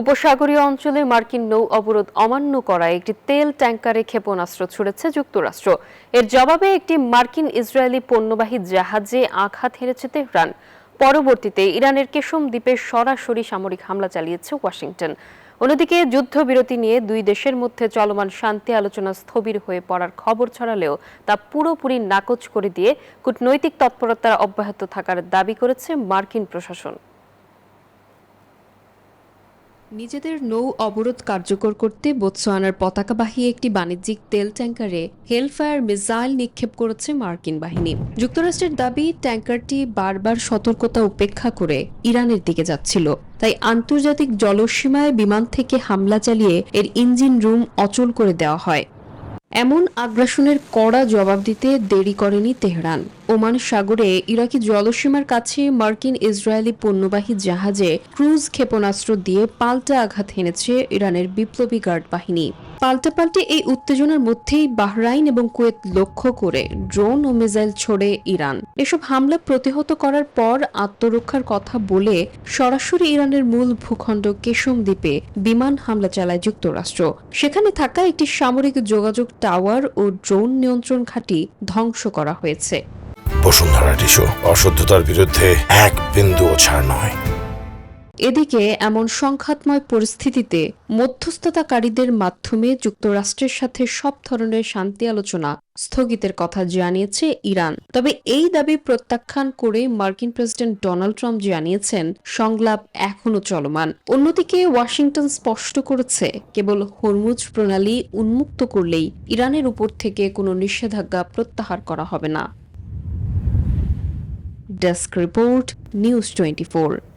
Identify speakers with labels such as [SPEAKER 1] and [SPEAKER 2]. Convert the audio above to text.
[SPEAKER 1] উপসাগরীয় অঞ্চলে মার্কিন নৌ অবরোধ অমান্য করায় একটি তেল ট্যাংকারে ক্ষেপণাস্ত্র ছুড়েছে যুক্তরাষ্ট্র। এর জবাবে একটি মার্কিন ইসরায়েলি পণ্যবাহী জাহাজে আঘাত হেনেছে তেহরান। পরবর্তীতে ইরানের কেশম দ্বীপে সরাসরি সামরিক হামলা চালিয়েছে ওয়াশিংটন। অন্যদিকে যুদ্ধবিরতি নিয়ে দুই দেশের মধ্যে চলমান শান্তি আলোচনা স্থবির হয়ে পড়ার খবর ছড়ালেও তা পুরোপুরি নাকচ করে দিয়ে কূটনৈতিক তৎপরতা অব্যাহত থাকার দাবি করেছে মার্কিন প্রশাসন।
[SPEAKER 2] নিজেদের নৌ অবরোধ কার্যকর করতে বোতসোয়ানার পতাকাবাহী একটি বাণিজ্যিক তেল ট্যাংকারে হেলফায়ার মিসাইল নিক্ষেপ করেছে মার্কিন বাহিনী। যুক্তরাষ্ট্রের দাবি, ট্যাংকারটি বারবার সতর্কতা উপেক্ষা করে ইরানের দিকে যাচ্ছিল, তাই আন্তর্জাতিক জলসীমায় বিমান থেকে হামলা চালিয়ে এর ইঞ্জিন রুম অচল করে দেওয়া হয়। এমন আগ্রাসনের কড়া জবাব দিতে দেরি করেনি তেহরান। ওমান সাগরে ইরাকি জলসীমার কাছে মার্কিন ইসরায়েলি পণ্যবাহী জাহাজে ক্রুজ ক্ষেপণাস্ত্র দিয়ে পাল্টা আঘাত হেনেছে ইরানের বিপ্লবী গার্ড বাহিনী। পাল্টাপাল্টি এই উত্তেজনার মধ্যেই বাহরাইন এবং কুয়েত লক্ষ্য করে ড্রোন ও মিসাইল ছোড়ে ইরান। এসব হামলা প্রতিহত করার পর আত্মরক্ষার কথা বলে সরাসরি ইরানের মূল ভূখণ্ড কেশম দ্বীপে বিমান হামলা চালায় যুক্তরাষ্ট্র। সেখানে থাকা একটি সামরিক যোগাযোগ টাওয়ার ও ড্রোন নিয়ন্ত্রণ ঘাঁটি ধ্বংস করা হয়েছে।
[SPEAKER 3] বসুন্ধরা টিস্যু, অশুদ্ধতার বিরুদ্ধে এক বিন্দুও ছাড় নয়।
[SPEAKER 2] এদিকে এমন সংঘাতময় পরিস্থিতিতে মধ্যস্থতাকারীদের মাধ্যমে যুক্তরাষ্ট্রের সাথে সব ধরনের শান্তি আলোচনা স্থগিতের কথা জানিয়েছে ইরান। তবে এই দাবি প্রত্যাখ্যান করে মার্কিন প্রেসিডেন্ট ডোনাল্ড ট্রাম্প জানিয়েছেন সংলাপ এখনো চলমান। অন্যদিকে ওয়াশিংটন স্পষ্ট করেছে, কেবল হরমুজ প্রণালী উন্মুক্ত করলেই ইরানের উপর থেকে কোনো নিষেধাজ্ঞা প্রত্যাহার করা হবে না। Desk report, news 24।